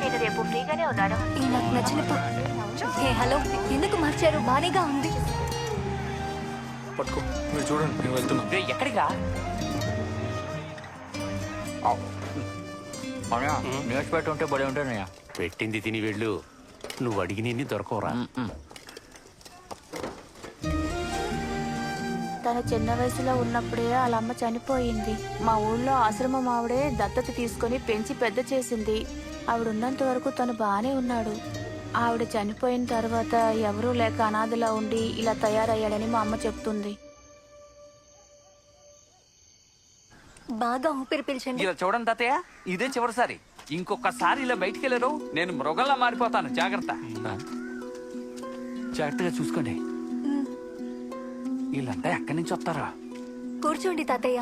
నేను రేపు ఫ్రీగానే ఉన్నాను. నాకు నచ్చిన హలో, ఎందుకు మార్చారు? బానేగా ఉంది. పట్టుకో, మీరు చూడండి, నేను వెళ్తున్నా. ఎక్కడికా? న్యూస్ పేపర్ ఉంటే బడే ఉంటానయ్యా. పెట్టింది తిని వెళ్ళు, నువ్వు అడిగిన దొరకవురా. తన చిన్న వయసులో ఉన్నప్పుడే వాళ్ళ అమ్మ చనిపోయింది. మా ఊళ్ళో ఆశ్రమం ఆవిడే దత్తత తీసుకొని పెంచి పెద్ద చేసింది. ఆవిడున్నంత వరకు తను బానే ఉన్నాడు. ఆవిడ చనిపోయిన తర్వాత ఎవరూ లేక అనాథలా ఉండి ఇలా తయారయ్యాడని మా అమ్మ చెప్తుంది. బాగా ఊపిరి పీల్చండి. ఇలా చూడండి తాతయ్య, ఇదే చివరిసారి. ఇంకొకసారి ఇలా బయటికి వెళ్ళరు, నేను మృగంలా మారిపోతాను. జాగ్రత్త. జాగ్రత్తగా చూసుకోండి. వీళ్ళంతా ఎక్కడి నుంచి వస్తారా? కూర్చోండి తాతయ్య.